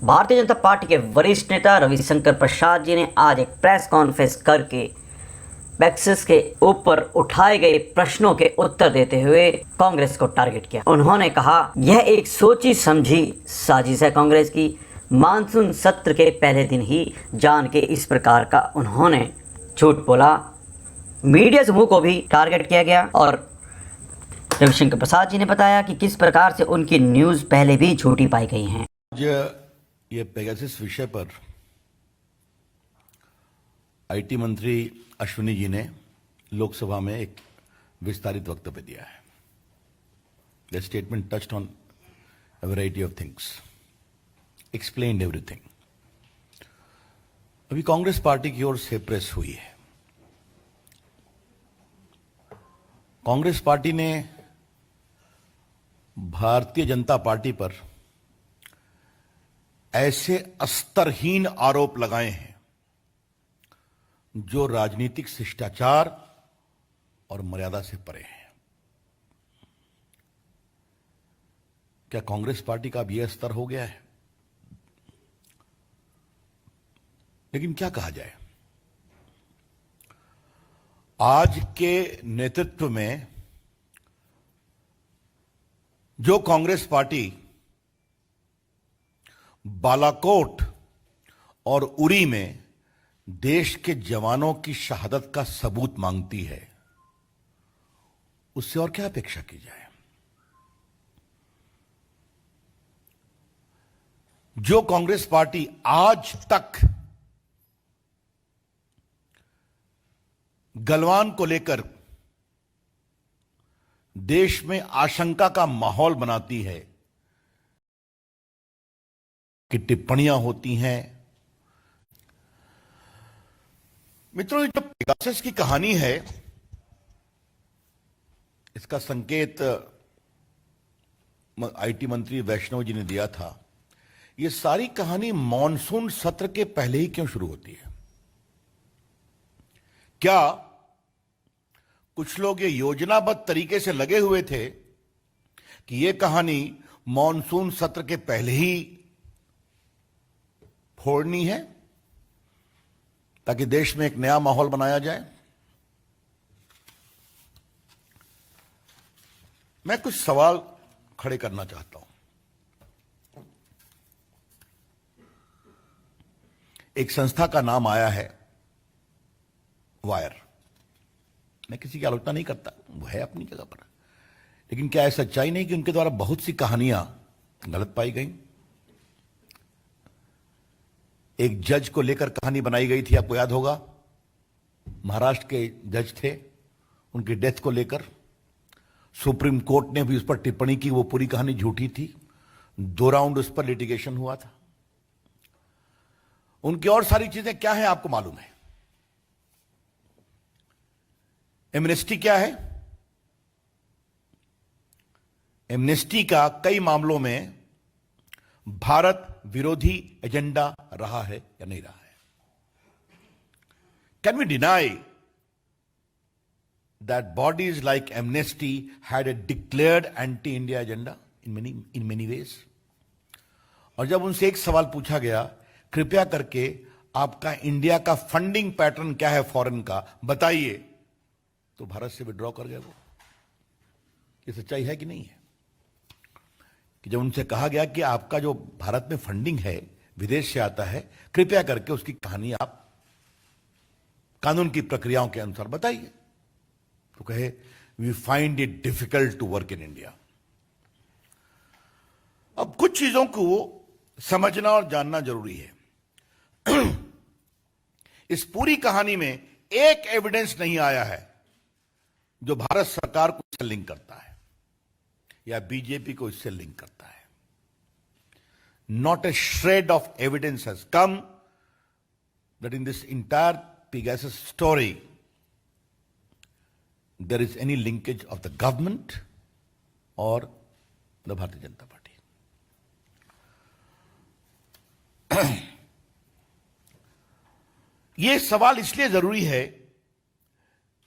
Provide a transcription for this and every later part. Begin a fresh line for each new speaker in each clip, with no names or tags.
भारतीय जनता पार्टी के वरिष्ठ नेता रविशंकर प्रसाद जी ने आज एक प्रेस कॉन्फ्रेंस करके पैक्सेस के ऊपर उठाए गए प्रश्नों के उत्तर देते हुए कांग्रेस को टारगेट किया। उन्होंने कहा, यह एक सोची समझी साजिश है कांग्रेस की। मानसून सत्र के पहले दिन ही जान के इस प्रकार का उन्होंने झूठ बोला। मीडिया समूह को भी टारगेट किया गया और रविशंकर प्रसाद जी ने बताया कि किस प्रकार से उनकी न्यूज़ पहले भी झूठी पाई गई हैं।
ये पेगासस विषय पर आईटी मंत्री अश्विनी जी ने लोकसभा में एक विस्तारित वक्तव्य दिया है। The statement touched on a variety of things, explained everything. अभी कांग्रेस पार्टी की ओर से प्रेस हुई है। कांग्रेस पार्टी ने भारतीय जनता पार्टी पर ऐसे स्तरहीन आरोप लगाए हैं जो राजनीतिक शिष्टाचार और मर्यादा से परे हैं। क्या कांग्रेस पार्टी का अब यह स्तर हो गया है? लेकिन क्या कहा जाए, आज के नेतृत्व में जो कांग्रेस पार्टी बालाकोट और उरी में देश के जवानों की शहादत का सबूत मांगती है, उससे और क्या अपेक्षा की जाए। जो कांग्रेस पार्टी आज तक गलवान को लेकर देश में आशंका का माहौल बनाती है कि टिप्पणियां होती हैं। मित्रों, ये जो पेगासस की कहानी है, इसका संकेत आईटी मंत्री वैष्णव जी ने दिया था। ये सारी कहानी मॉनसून सत्र के पहले ही क्यों शुरू होती है? क्या कुछ लोग ये योजनाबद्ध तरीके से लगे हुए थे कि ये कहानी मॉनसून सत्र के पहले ही फोड़नी है ताकि देश में एक नया माहौल बनाया जाए? मैं कुछ सवाल खड़े करना चाहता हूं। एक संस्था का नाम आया है वायर। मैं किसी की आलोचना नहीं करता, वो है अपनी जगह पर, लेकिन क्या ऐसा सच्चाई नहीं कि उनके द्वारा बहुत सी कहानियां गलत पाई गई? एक जज को लेकर कहानी बनाई गई थी, आपको याद होगा। महाराष्ट्र के जज थे, उनकी डेथ को लेकर सुप्रीम कोर्ट ने भी उस पर टिप्पणी की, वो पूरी कहानी झूठी थी। 2 राउंड उस पर लिटिगेशन हुआ था। उनकी और सारी चीजें क्या है आपको मालूम है। एमनेस्टी क्या है? एमनेस्टी का कई मामलों में भारत विरोधी एजेंडा रहा है या नहीं रहा है? Can we deny that bodies like Amnesty had a declared anti India agenda in many ways? और जब उनसे एक सवाल पूछा गया, कृपया करके आपका इंडिया का फंडिंग पैटर्न क्या है फॉरेन का, बताइए, तो भारत से विड्रॉ कर गए वो। ये सच्चाई है कि नहीं है? कि जब उनसे कहा गया कि आपका जो भारत में फंडिंग है विदेश से आता है, कृपया करके उसकी कहानी आप कानून की प्रक्रियाओं के अनुसार बताइए, तो कहे, we find it difficult to work in India. अब कुछ चीजों को समझना और जानना जरूरी है। इस पूरी कहानी में एक एविडेंस नहीं आया है जो भारत सरकार को इससे लिंक करता है या बीजेपी को इससे लिंक करता है। Not a shred of evidence has come that in this entire Pegasus story there is any linkage of the government और द भारतीय जनता पार्टी। यह सवाल इसलिए जरूरी है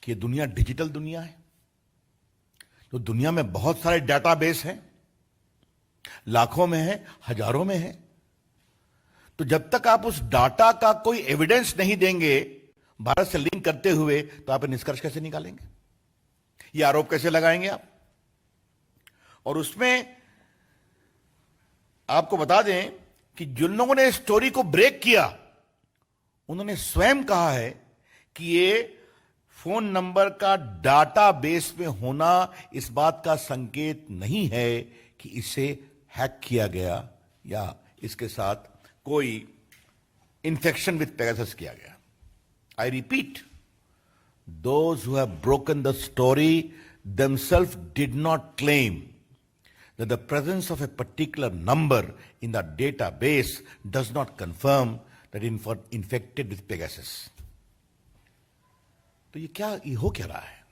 कि दुनिया डिजिटल दुनिया है, तो दुनिया में बहुत सारे डेटाबेस हैं, लाखों में है, हजारों में है। तो जब तक आप उस डाटा का कोई एविडेंस नहीं देंगे भारत से लिंक करते हुए, तो आप निष्कर्ष कैसे निकालेंगे? ये आरोप कैसे लगाएंगे आप? और उसमें आपको बता दें कि जिन लोगों ने स्टोरी को ब्रेक किया, उन्होंने स्वयं कहा है कि ये फोन नंबर का डाटा बेस में होना इस बात का संकेत नहीं है कि इसे हैक किया गया या इसके साथ कोई इंफेक्शन विथ पेगासस किया गया। I repeat, those who have broken the story themselves did not claim that the presence of a particular number in the database does not confirm that infected with Pegasus. तो ये हो क्या रहा है?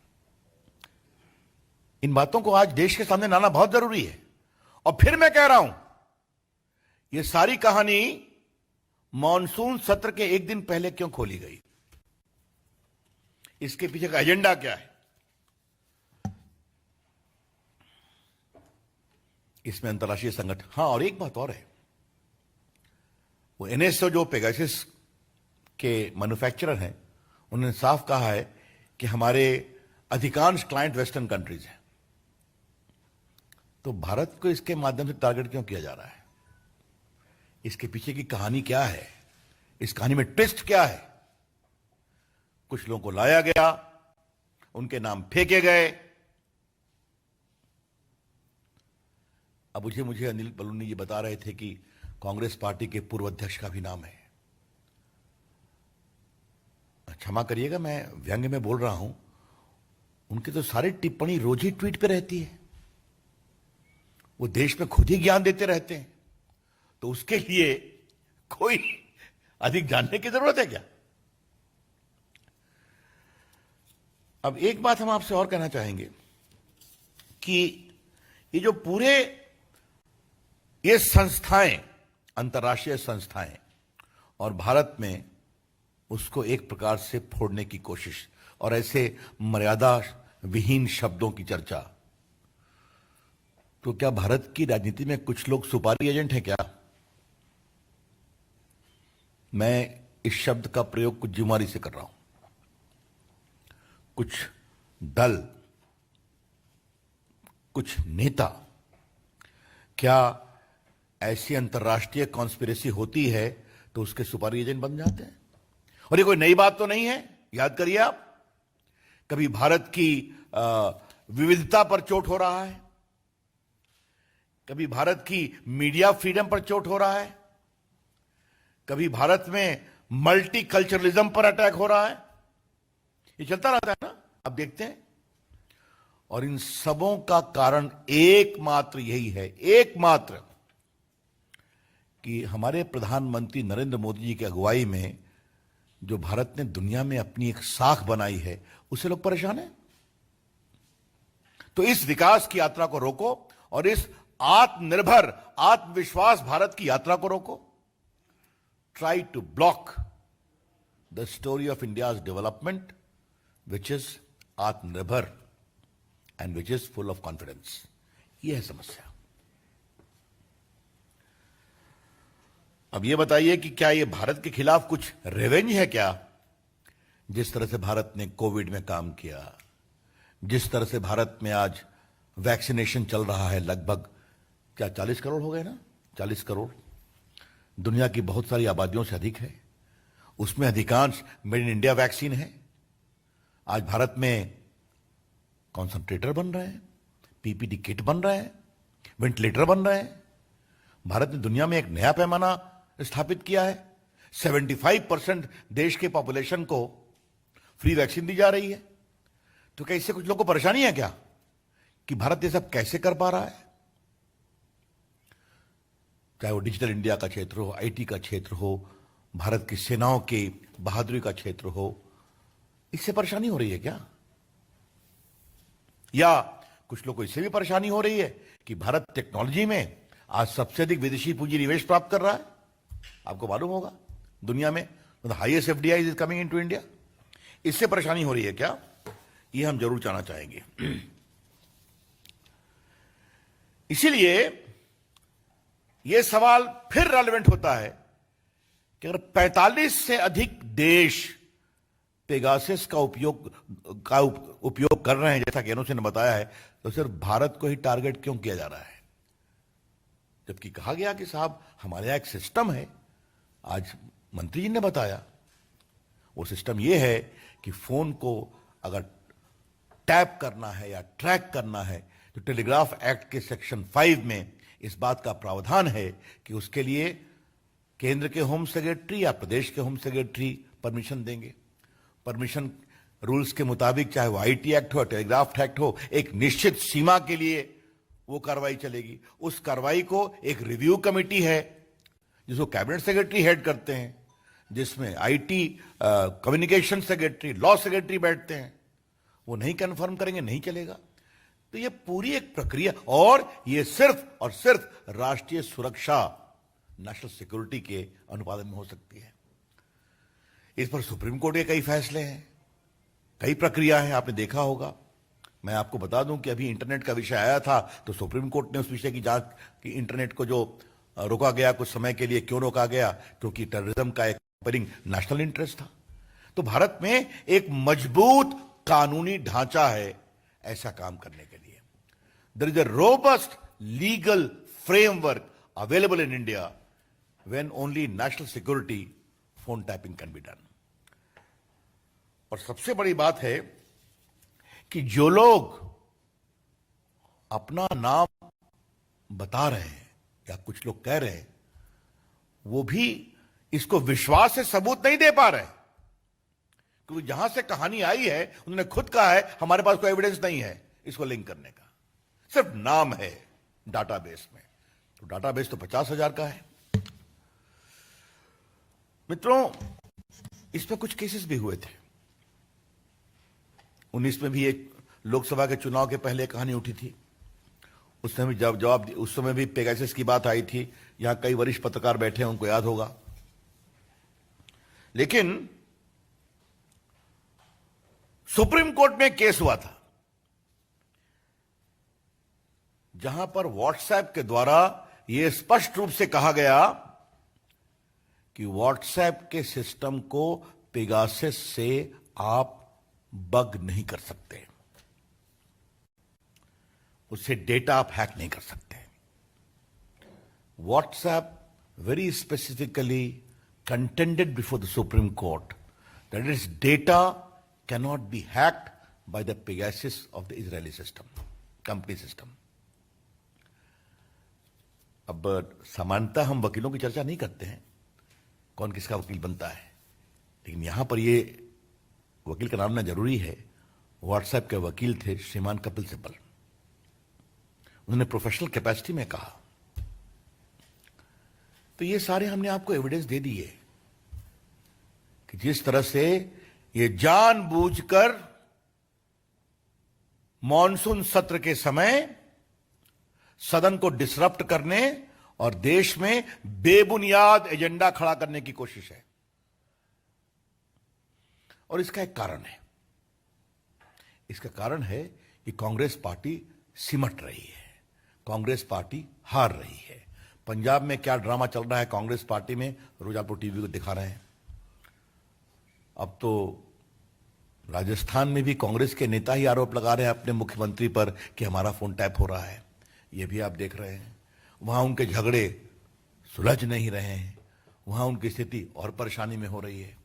इन बातों को आज देश के सामने लाना बहुत जरूरी है। और फिर मैं कह रहा हूं, ये सारी कहानी मॉनसून सत्र के एक दिन पहले क्यों खोली गई? इसके पीछे का एजेंडा क्या है? इसमें अंतर्राष्ट्रीय संगठन, हाँ, और एक बात और है, वो एनएसओ जो पेगासस के मैन्युफैक्चरर हैं, उन्होंने साफ कहा है कि हमारे अधिकांश क्लाइंट वेस्टर्न कंट्रीज हैं। तो भारत को इसके माध्यम से टारगेट क्यों किया जा रहा है? इसके पीछे की कहानी क्या है? इस कहानी में ट्विस्ट क्या है? कुछ लोगों को लाया गया, उनके नाम फेंके गए। अब मुझे अनिल बलूनी जी बता रहे थे कि कांग्रेस पार्टी के पूर्व अध्यक्ष का भी नाम है। क्षमा करिएगा, मैं व्यंग्य में बोल रहा हूं, उनकी तो सारी टिप्पणी रोज ही ट्वीट पे रहती है। वो देश में खुद ही ज्ञान देते रहते हैं, तो उसके लिए कोई अधिक जानने की जरूरत है क्या? अब एक बात हम आपसे और कहना चाहेंगे कि ये जो पूरे ये संस्थाएं, अंतर्राष्ट्रीय संस्थाएं, और भारत में उसको एक प्रकार से फोड़ने की कोशिश और ऐसे मर्यादा विहीन शब्दों की चर्चा, तो क्या भारत की राजनीति में कुछ लोग सुपारी एजेंट हैं क्या? मैं इस शब्द का प्रयोग कुछ जिम्मेदारी से कर रहा हूं। कुछ दल, कुछ नेता, क्या ऐसी अंतर्राष्ट्रीय कॉन्स्पिरेसी होती है तो उसके सुपारी एजेंट बन जाते हैं? और ये कोई नई बात तो नहीं है। याद करिए आप, कभी भारत की विविधता पर चोट हो रहा है, कभी भारत की मीडिया फ्रीडम पर चोट हो रहा है, कभी भारत में मल्टी कल्चरलिज्म पर अटैक हो रहा है। ये चलता रहता है ना, आप देखते हैं। और इन सबों का कारण एकमात्र यही है, एकमात्र, कि हमारे प्रधानमंत्री नरेंद्र मोदी जी की अगुवाई में जो भारत ने दुनिया में अपनी एक साख बनाई है, उससे लोग परेशान हैं। तो इस विकास की यात्रा को रोको और इस आत्मनिर्भर, आत्मविश्वास भारत की यात्रा को रोको। Try to block the story of India's development, which is aatmanirbhar and which is full of confidence. यह है समस्या। अब यह बताइए कि क्या यह भारत के खिलाफ कुछ रिवेंज है क्या? जिस तरह से भारत ने कोविड में काम किया, जिस तरह से भारत में आज वैक्सीनेशन चल रहा है, लगभग क्या 40 करोड़ हो गए ना, 40 करोड़, दुनिया की बहुत सारी आबादियों से अधिक है। उसमें अधिकांश मेड इन इंडिया वैक्सीन है। आज भारत में कॉन्संट्रेटर बन रहे हैं, पीपीटी किट बन रहे हैं, वेंटिलेटर बन रहे हैं। भारत ने दुनिया में एक नया पैमाना स्थापित किया है। 75% देश के पॉपुलेशन को फ्री वैक्सीन दी जा रही है। तो क्या इससे कुछ लोगों को परेशानी है क्या कि भारत ये सब कैसे कर पा रहा है? चाहे वो डिजिटल इंडिया का क्षेत्र हो, आईटी का क्षेत्र हो, भारत की सेनाओं की बहादुरी का क्षेत्र हो, इससे परेशानी हो रही है क्या? या कुछ लोगों को इससे भी परेशानी हो रही है कि भारत टेक्नोलॉजी में आज सबसे अधिक विदेशी पूंजी निवेश प्राप्त कर रहा है। आपको मालूम होगा, दुनिया में highest FDI is coming into India. इससे परेशानी हो रही है क्या? ये हम जरूर जानना चाहेंगे। इसीलिए यह सवाल फिर रेलेवेंट होता है कि अगर 45 से अधिक देश पेगासस का उपयोग कर रहे हैं, जैसा कि एनओसी ने बताया है, तो सिर्फ भारत को ही टारगेट क्यों किया जा रहा है? जबकि कहा गया कि साहब हमारे यहां एक सिस्टम है। आज मंत्री जी ने बताया वो सिस्टम ये है कि फोन को अगर टैप करना है या ट्रैक करना है तो टेलीग्राफ एक्ट के सेक्शन 5 में इस बात का प्रावधान है कि उसके लिए केंद्र के होम सेक्रेटरी या प्रदेश के होम सेक्रेटरी परमिशन देंगे। परमिशन रूल्स के मुताबिक, चाहे वो आईटी एक्ट हो, टेलीग्राफ एक्ट हो, एक निश्चित सीमा के लिए वो कार्रवाई चलेगी। उस कार्रवाई को एक रिव्यू कमेटी है जिसको कैबिनेट सेक्रेटरी हेड करते हैं, जिसमें IT, communication secretary, law secretary बैठते हैं। वो नहीं कंफर्म करेंगे, नहीं चलेगा। तो ये पूरी एक प्रक्रिया, और ये सिर्फ और सिर्फ राष्ट्रीय सुरक्षा, नेशनल सिक्योरिटी के अनुपालन में हो सकती है। इस पर सुप्रीम कोर्ट के कई फैसले हैं, कई प्रक्रिया है, आपने देखा होगा। मैं आपको बता दूं कि अभी इंटरनेट का विषय आया था तो सुप्रीम कोर्ट ने उस विषय की जांच की। इंटरनेट को जो रोका गया कुछ समय के लिए, क्यों रोका गया? क्योंकि टेररिज्म का एक नेशनल इंटरेस्ट था। तो भारत में एक मजबूत कानूनी ढांचा है ऐसा काम करने के लिए। There is a robust legal framework available in India when only national security phone tapping can be done. और सबसे बड़ी बात है कि जो लोग अपना नाम बता रहे हैं या कुछ लोग कह रहे हैं, वो भी इसको विश्वास से सबूत नहीं दे पा रहे, क्योंकि जहां से कहानी आई है उन्होंने खुद कहा है हमारे पास कोई एविडेंस नहीं है इसको लिंक करने का, सिर्फ नाम है डाटाबेस में। तो डाटाबेस तो 50,000 का है। मित्रों, इसमें कुछ केसेस भी हुए थे। 19 में भी एक लोकसभा के चुनाव के पहले कहानी उठी थी। उस समय भी उस समय भी पेगासस की बात आई थी। यहां कई वरिष्ठ पत्रकार बैठे हैं, उनको याद होगा। लेकिन सुप्रीम कोर्ट में केस हुआ था जहां पर व्हाट्सएप के द्वारा यह स्पष्ट रूप से कहा गया कि व्हाट्सएप के सिस्टम को पेगासस से आप बग नहीं कर सकते, उससे डेटा आप हैक नहीं कर सकते। WhatsApp very specifically contended before the Supreme Court that its data cannot be hacked by the Pegasus of the Israeli system, company system. अब समानता हम वकीलों की चर्चा नहीं करते हैं, कौन किसका वकील बनता है, लेकिन यहां पर ये वकील का नाम ना जरूरी है। व्हाट्सएप के वकील थे श्रीमान कपिल सिब्बल। उन्होंने प्रोफेशनल कैपेसिटी में कहा। तो ये सारे हमने आपको एविडेंस दे दिए कि जिस तरह से ये जानबूझकर मॉनसून सत्र के समय सदन को डिसरप्ट करने और देश में बेबुनियाद एजेंडा खड़ा करने की कोशिश है। और इसका एक कारण है। इसका कारण है कि कांग्रेस पार्टी सिमट रही है, कांग्रेस पार्टी हार रही है। पंजाब में क्या ड्रामा चल रहा है कांग्रेस पार्टी में, रोज आपको टीवी को दिखा रहे हैं। अब तो राजस्थान में भी कांग्रेस के नेता ही आरोप लगा रहे हैं अपने मुख्यमंत्री पर कि हमारा फोन टैप हो रहा है। यह भी आप देख रहे हैं। वहां उनके झगड़े सुलझ नहीं रहे हैं, वहां उनकी स्थिति और परेशानी में हो रही है।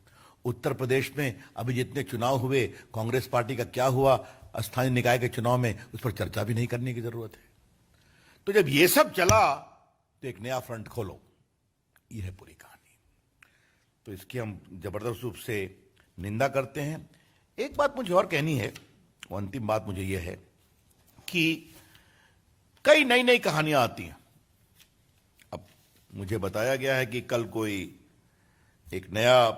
उत्तर प्रदेश में अभी जितने चुनाव हुए, कांग्रेस पार्टी का क्या हुआ स्थानीय निकाय के चुनाव में, उस पर चर्चा भी नहीं करने की जरूरत है। तो जब ये सब चला तो एक नया फ्रंट खोलो, यह है पूरी कहानी। तो इसकी हम जबरदस्त रूप से निंदा करते हैं। एक बात मुझे और कहनी है, वो अंतिम बात मुझे यह है कि कई नई नई कहानियां आती हैं। अब मुझे बताया गया है कि कल कोई एक नया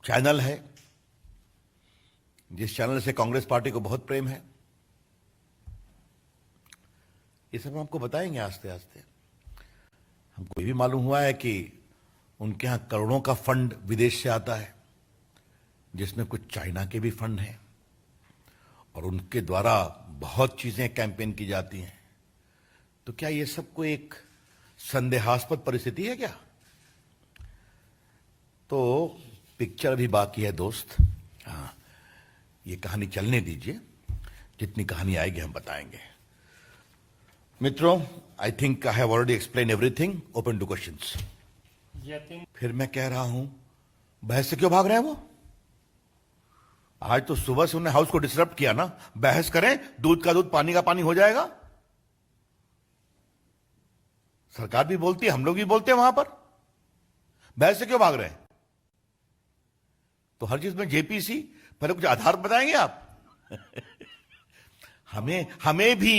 चैनल है जिस चैनल से कांग्रेस पार्टी को बहुत प्रेम है। ये सब हम आपको बताएंगे आस्ते आस्ते। हमको ये भी मालूम हुआ है कि उनके यहां करोड़ों का फंड विदेश से आता है, जिसमें कुछ चाइना के भी फंड हैं, और उनके द्वारा बहुत चीजें कैंपेन की जाती हैं। तो क्या ये सब कोई एक संदेहास्पद परिस्थिति है क्या? तो पिक्चर अभी बाकी है दोस्त। हाँ, ये कहानी चलने दीजिए, जितनी कहानी आएगी हम बताएंगे। मित्रों, I think I have already explain everything, open two questions. फिर मैं कह रहा हूं, बहस से क्यों भाग रहे हैं वो? आज तो सुबह से उन्होंने हाउस को डिस्टर्ब किया ना। बहस करें, दूध का दूध पानी का पानी हो जाएगा। सरकार भी बोलती है, हम लोग भी बोलते हैं वहां पर। बहस से क्यों भाग रहे हैं? तो हर चीज में जेपीसी, पहले कुछ आधार बताएंगे आप? हमें भी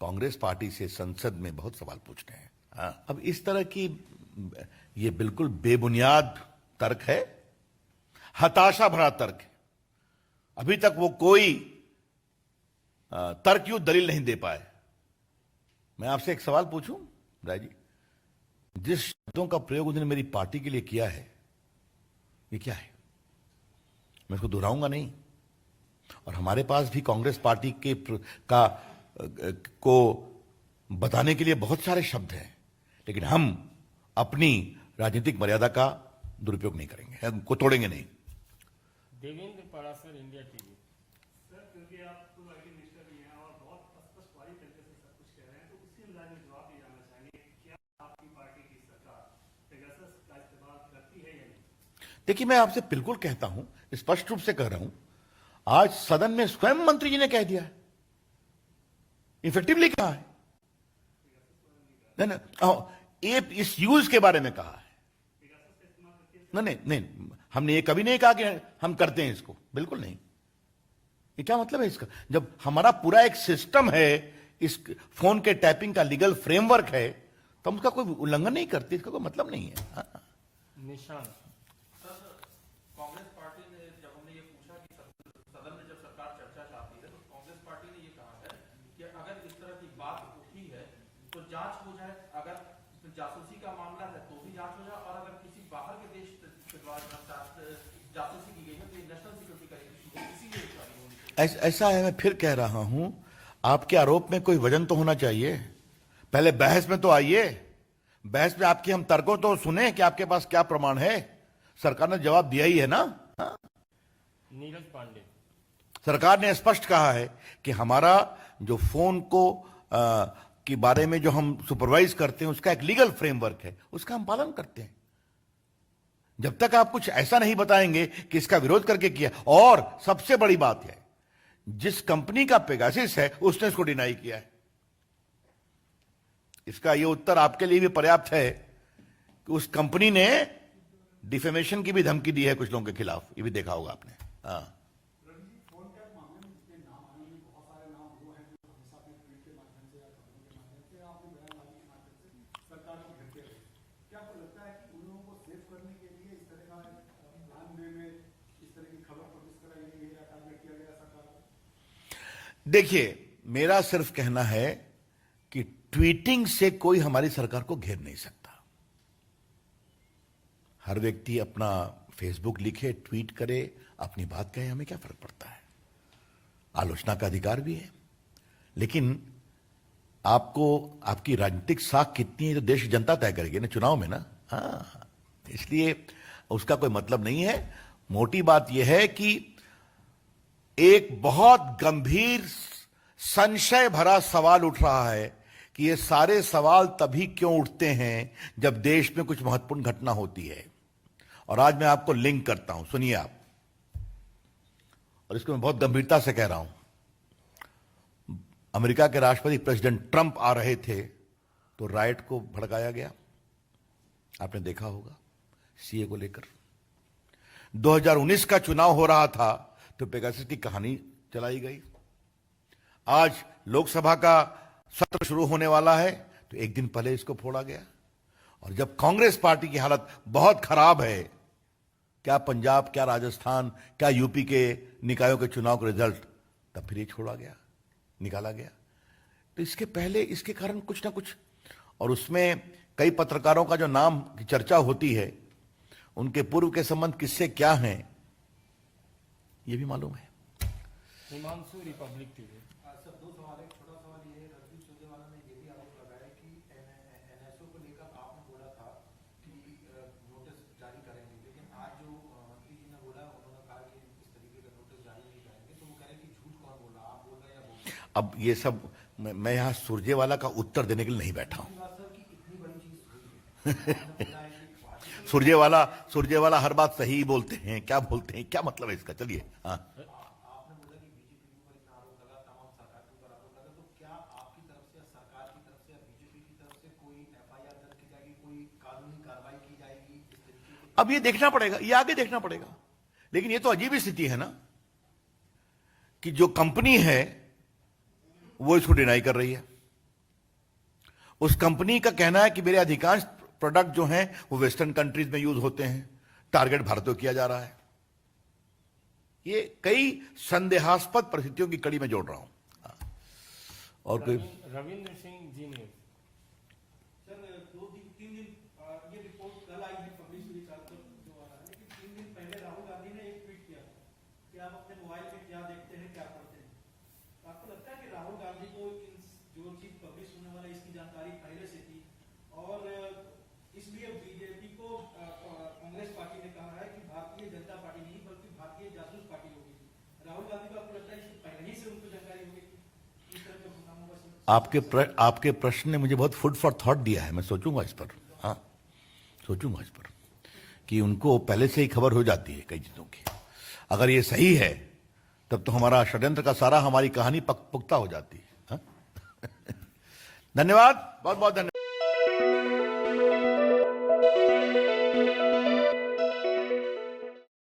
कांग्रेस पार्टी से संसद में बहुत सवाल पूछने हैं। हाँ, अब इस तरह की ये बिल्कुल बेबुनियाद तर्क है, हताशा भरा तर्क है। अभी तक वो कोई तर्कयुक्त दलील नहीं दे पाए। मैं आपसे एक सवाल पूछूं राय जी, जिस शब्दों का प्रयोग उन्होंने मेरी पार्टी के लिए किया है, ये क्या है? मैं इसको दोहराऊंगा नहीं। और हमारे पास भी कांग्रेस पार्टी को बताने के लिए बहुत सारे शब्द हैं, लेकिन हम अपनी राजनीतिक मर्यादा का दुरुपयोग नहीं करेंगे, को तोड़ेंगे नहीं।
Devendra Parashar, India TV.
Sir, क्योंकि आप तो आईटी मिनिस्टर भी हैं और बहुत स्पष्टवादी तरीके से सब कुछ कह रहे हैं, तो उसी अंदाज में जवाब ये जानना चाहेंगे, क्या आपकी पार्टी की सरकार पेगासस का इस्तेमाल करती है या नहीं?
देखिए, मैं आपसे बिल्कुल कहता हूं, स्पष्ट रूप से कह रहा हूं, आज सदन में स्वयं मंत्री जी ने कह दिया है, इफेक्टिवली कहा है। नहीं, इस यूज के बारे में कहा है। नहीं नहीं, हमने ये कभी नहीं कहा कि हम करते हैं इसको, बिल्कुल नहीं। ये क्या मतलब है इसका? जब हमारा पूरा एक सिस्टम है, इस फोन के टैपिंग का लीगल फ्रेमवर्क है, तो हम उसका कोई उल्लंघन नहीं करते, इसका कोई मतलब नहीं है। हाँ।
निशान।
कांग्रेस पार्टी ने, जब हमने ये पूछा कि सदन में जब सरकार चर्चा चाहती है, तो कांग्रेस पार्टी ने ये कहा है कि अगर इस तरह की बात उठी है तो जांच हो जाए। अगर जासूसी का मामला है तो भी जांच हो जाए, और अगर किसी बाहर के देश के द्वारा जासूसी की गई है तो ये नेशनल सिक्योरिटी का इशू है, इसीलिए
ऐसा है। मैं फिर कह रहा हूं, आपके आरोप में कोई वजन तो होना चाहिए। पहले बहस में तो आइए, बहस में आपकी हम तर्कों तो सुने कि आपके पास क्या प्रमाण है। सरकार ने जवाब दिया ही है ना। हाँ?
नीरज पांडे।
सरकार ने स्पष्ट कहा है कि हमारा जो फोन को के बारे में जो हम सुपरवाइज करते हैं, उसका एक लीगल फ्रेमवर्क है, उसका हम पालन करते हैं। जब तक आप कुछ ऐसा नहीं बताएंगे कि इसका विरोध करके किया। और सबसे बड़ी बात है, जिस कंपनी का पेगासिस है उसने इसको डिनाई किया है। इसका यह उत्तर आपके लिए भी पर्याप्त है कि उस कंपनी ने डिफेमेशन की भी धमकी दी है कुछ लोगों के खिलाफ। ये भी देखा होगा आपने। हाँ, देखिए, मेरा सिर्फ कहना है कि ट्वीटिंग से कोई हमारी सरकार को घेर नहीं सकता। हर व्यक्ति अपना फेसबुक लिखे, ट्वीट करे, अपनी बात कहे, हमें क्या फर्क पड़ता है। आलोचना का अधिकार भी है, लेकिन आपको आपकी राजनीतिक साख कितनी है तो देश की जनता तय करेगी ना, चुनाव में ना। हाँ, इसलिए उसका कोई मतलब नहीं है। मोटी बात यह है कि एक बहुत गंभीर संशय भरा सवाल उठ रहा है कि ये सारे सवाल तभी क्यों उठते हैं जब देश में कुछ महत्वपूर्ण घटना होती है। और आज मैं आपको लिंक करता हूं, सुनिए आप, और इसको मैं बहुत गंभीरता से कह रहा हूं। अमेरिका के राष्ट्रपति प्रेसिडेंट ट्रंप आ रहे थे तो राइट को भड़काया गया, आपने देखा होगा, सीए को लेकर। 2019 का चुनाव हो रहा था तो पेगासस की कहानी चलाई गई। आज लोकसभा का सत्र शुरू होने वाला है तो एक दिन पहले इसको फोड़ा गया। और जब कांग्रेस पार्टी की हालत बहुत खराब है, क्या पंजाब, क्या राजस्थान, क्या यूपी के निकायों के चुनाव का रिजल्ट, तब फिर ये छोड़ा गया, निकाला गया। तो इसके पहले इसके कारण कुछ ना कुछ, और उसमें कई पत्रकारों का जो नाम की चर्चा होती है, उनके पूर्व के संबंध किससे क्या हैं, ये भी मालूम है।
Himanshu, Republic TV.
सर, दो सवाल है। छोटा सवाल ये है, रणदीप सुरजेवाला ने ये भी आरोप लगाया कि एनएसओ को लेकर आपने बोला था कि नोटिस जारी करेंगे,
अब ये सब मैं यहां सुरजेवाला का उत्तर देने के लिए नहीं बैठा हूं। सुरजेवाला हर बात सही बोलते हैं, क्या बोलते हैं, क्या मतलब है इसका? चलिए। हाँ,
आपने बोला कि बीजेपी के ऊपर इतना आरोप लगा, तमाम सरकार के ऊपर आरोप लगा, तो क्या आपकी तरफ से, सरकार की तरफ से या बीजेपी की तरफ से कोई एफआईआर दर्ज की जाएगी, कोई कानूनी कार्रवाई की जाएगी इस तरीके की?
अब ये देखना पड़ेगा, ये आगे देखना पड़ेगा। लेकिन ये तो अजीब स्थिति है ना कि जो कंपनी है वो इसको डिनाई कर रही है। उस कंपनी का कहना है कि मेरे अधिकांश प्रोडक्ट जो हैं वो वेस्टर्न कंट्रीज में यूज होते हैं, टारगेट भारत को किया जा रहा है। ये कई संदेहास्पद परिस्थितियों की कड़ी में जोड़ रहा हूं। और कोई?
रविंद्र सिंह जी न्यूज।
सर, 3 दिन ये रिपोर्ट कल आई है, पब्लिश हुई कल तो जो आ रहा है, लेकिन 3 दिन पहले राहुल गांधी ने एक ट्वीट किया था कि आप अपने मोबाइल में क्या देखते हैं, क्या पढ़ते हैं। तो आपको लगता है कि राहुल गांधी को जो चीज पब्लिश होने वाला है इसकी जानकारी पहले से थी, और इसलिए बीजेपी को कांग्रेस पार्टी ने कहा है कि भारतीय जनता पार्टी नहीं बल्कि भारतीय जासूस पार्टी होगी? राहुल गांधी को आपको लगता है इससे पहले ही से उनको जानकारी होगी इस तरह का नाम होगा?
आपके प्रश्न ने मुझे बहुत फूड फॉर थॉट दिया है। मैं सोचूंगा इस पर। हाँ, सोचूंगा इस पर कि उनको पहले से ही खबर हो जाती है कई चीजों की। अगर ये सही है तब तो हमारा षड्यंत्र का सारा, हमारी कहानी पुख्ता हो जाती है। हाँ? धन्यवाद, बहुत बहुत धन्यवाद।